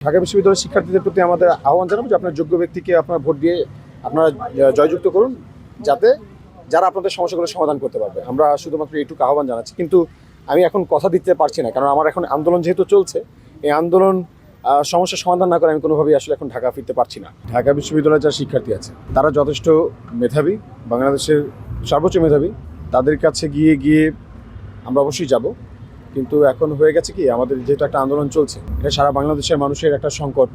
ঢাকা বিশ্ববিদ্যালয়ের শিক্ষার্থীদের প্রতি আমাদের আহ্বান জানাবো যে আপনার যোগ্য ব্যক্তিকে আপনার ভোট দিয়ে আপনারা জয়যুক্ত করুন, যাতে যারা আপনাদের সমস্যাগুলো সমাধান করতে পারবে। আমরা শুধুমাত্র এইটুকু আহ্বান জানাচ্ছি, কিন্তু আমি এখন কথা দিতে পারছি না, কারণ আমার এখন আন্দোলন যেহেতু চলছে, এই আন্দোলন সমস্যার সমাধান না করে আমি কোনোভাবেই আসলে এখন ঢাকা ফিরতে পারছি না। ঢাকা বিশ্ববিদ্যালয়ের যারা শিক্ষার্থী আছে তারা যথেষ্ট মেধাবী, বাংলাদেশের সর্বোচ্চ মেধাবী। তাদের কাছে গিয়ে আমরা অবশ্যই যাব, কিন্তু এখন হয়ে গেছে কি, আমাদের যেহেতু একটা আন্দোলন চলছে, এটা সারা বাংলাদেশের মানুষের একটা সংকট।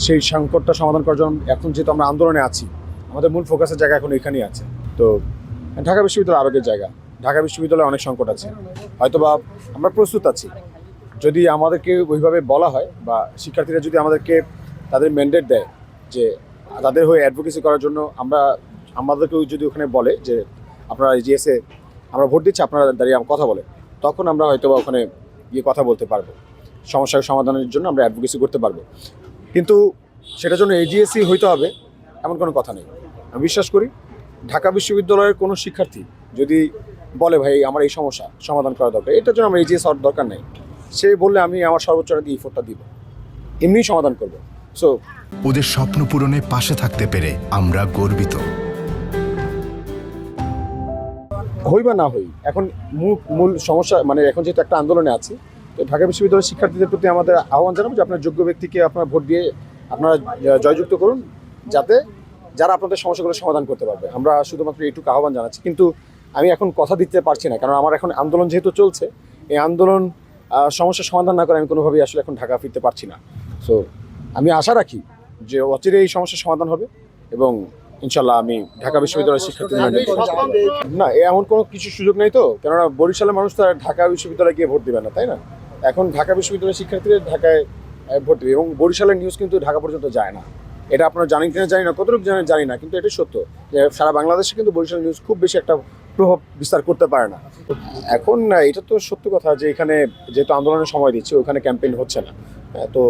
সেই সংকটটা সমাধান করার জন্য এখন যেহেতু আমরা আন্দোলনে আছি, আমাদের মূল ফোকাসের জায়গা এখন এখানেই আছে। তো ঢাকা বিশ্ববিদ্যালয় আবেগের জায়গা, ঢাকা বিশ্ববিদ্যালয়ে অনেক সংকট আছে, হয়তোবা আমরা প্রস্তুত আছি। যদি আমাদেরকে ওইভাবে বলা হয় বা শিক্ষার্থীরা যদি আমাদেরকে তাদের ম্যান্ডেট দেয় যে তাদের হয়ে অ্যাডভোকেসি করার জন্য, আমাদেরকেও যদি ওখানে বলে যে আপনারা জিএসএ আমরা ভোট দিচ্ছি, আপনারা দাঁড়িয়ে কথা বলে, তখন আমরা হয়তো বা ওখানে গিয়ে কথা বলতে পারবো, সমস্যার সমাধানের জন্য আমরা অ্যাডভোকেসি করতে পারবো। কিন্তু সেটার জন্য এজিএসসি হইতে হবে এমন কোনো কথা নেই। আমি বিশ্বাস করি ঢাকা বিশ্ববিদ্যালয়ের কোনো শিক্ষার্থী যদি বলে ভাই আমার এই সমস্যা সমাধান করা দরকার, এটার জন্য আমার এজিএস হওয়ার দরকার নেই, সে বললে আমি আমার সর্বোচ্চটা দিয়ে ইফোর্টটা দিব, এমনিই সমাধান করবো। সো ওদের স্বপ্ন পূরণে পাশে থাকতে পেরে আমরা গর্বিত। হই বা না হই, এখন মূল সমস্যা মানে এখন যেহেতু একটা আন্দোলনে আছি, তো ঢাকা বিশ্ববিদ্যালয়ের শিক্ষার্থীদের প্রতি আমাদের আহ্বান জানাবো যে আপনার যোগ্য ব্যক্তিকে আপনার ভোট দিয়ে আপনারা জয়যুক্ত করুন, যাতে যারা আপনাদের সমস্যাগুলো সমাধান করতে পারবে। আমরা শুধুমাত্র এইটুকু আহ্বান জানাচ্ছি, কিন্তু আমি এখন কথা দিতে পারছি না, কারণ আমার এখন আন্দোলন যেহেতু চলছে, এই আন্দোলন সমস্যার সমাধান না করে আমি কোনোভাবেই আসলে এখন ঢাকা ফিরতে পারছি না। সো আমি আশা রাখি যে অচিরে এই সমস্যার সমাধান হবে এবং ইনশাল্লাহ আমি ঢাকা বিশ্ববিদ্যালয়ের শিক্ষার্থীদের না এমন কোনো কিছু সুযোগ নেই, তো কেননা বরিশালের মানুষ তো ঢাকা বিশ্ববিদ্যালয়ে গিয়ে ভোট দেবে না, তাই না? এখন ঢাকা বিশ্ববিদ্যালয়ের শিক্ষার্থীরা ঢাকায় ভোট দেবে এবং বরিশালের নিউজ কিন্তু ঢাকা পর্যন্ত যায় না। এটা আপনারা জানেন কিনা জানি না, কতটুকু জানি না, কিন্তু এটা সত্য যে সারা বাংলাদেশে কিন্তু বরিশাল নিউজ খুব বেশি একটা প্রভাব বিস্তার করতে পারে না। এখন এটা তো সত্য কথা যে এখানে যেহেতু আন্দোলনের সময় দিচ্ছে, ওখানে ক্যাম্পেইন হচ্ছে না। তো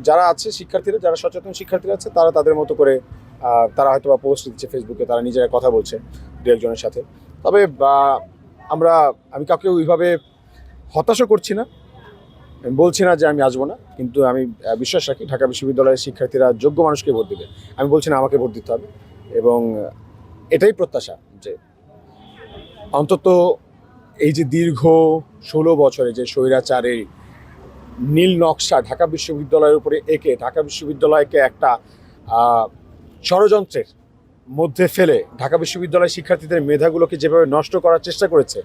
যারা আছে শিক্ষার্থীরা, যারা সচেতন শিক্ষার্থীরা আছে, তারা তাদের মতো করে তারা হয়তো বা পোস্ট দিচ্ছে ফেসবুকে, তারা নিজেরা কথা বলছে দু একজনের সাথে। তবে আমি কাউকে ওইভাবে হতাশা করছি না, আমি বলছি না যে আমি আসবো না, কিন্তু আমি বিশ্বাস রাখি ঢাকা বিশ্ববিদ্যালয়ের শিক্ষার্থীরা যোগ্য মানুষকে ভোট দেবে। আমি বলছি না আমাকে ভোট দিতে হবে, এবং এটাই প্রত্যাশা যে অন্তত এই যে দীর্ঘ 16 বছরে যে স্বৈরাচারের নীল নকশা ঢাকা বিশ্ববিদ্যালয়ের উপরে এঁকে ঢাকা বিশ্ববিদ্যালয়কে একটা ষড়যন্ত্রের মধ্যে ফেলে ঢাকা বিশ্ববিদ্যালয়ের শিক্ষার্থীদের মেধাগুলোকে যেভাবে নষ্ট করার চেষ্টা করেছে,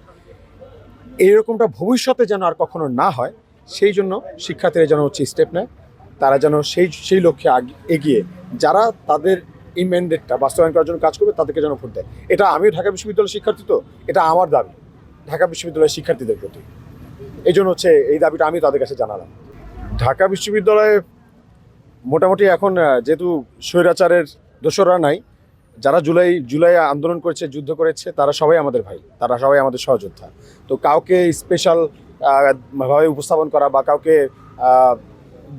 এইরকমটা ভবিষ্যতে যেন আর কখনো না হয়, সেই জন্য শিক্ষার্থীরা যেন স্টেপ নেয়, তারা যেন সেই লক্ষ্যে এগিয়ে যারা তাদের এই ম্যান্ডেটটা বাস্তবায়ন করার জন্য কাজ করবে তাদেরকে যেন ভোট দেয়। এটা আমিও ঢাকা বিশ্ববিদ্যালয়ের শিক্ষার্থী, তো এটা আমার দাবি ঢাকা বিশ্ববিদ্যালয়ের শিক্ষার্থীদের প্রতি। এই জন্য এই দাবিটা আমি তাদের কাছে জানালাম। ঢাকা বিশ্ববিদ্যালয়ে মোটামুটি এখন যেহেতু স্বৈরাচারের দোসররা নাই, যারা জুলাই আন্দোলন করেছে, যুদ্ধ করেছে, তারা সবাই আমাদের ভাই, তারা সবাই আমাদের সহযোদ্ধা। তো কাউকে স্পেশাল ভাবে উপস্থাপন করা বা কাউকে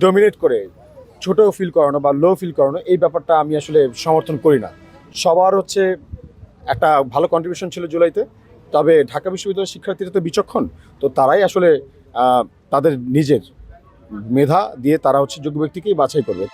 ডমিনেট করে ছোট ফিল করানো বা লো ফিল করানো, এই ব্যাপারটা আমি আসলে সমর্থন করি না। সবার একটা ভালো কন্ট্রিবিউশন ছিল জুলাইতে, তবে ঢাকা বিশ্ববিদ্যালয়ের শিক্ষার্থীরা তো বিচক্ষণ, তো তারাই আসলে তাদের নিজের মেধা দিয়ে তারা যোগ্য ব্যক্তিকেই বাছাই করবে।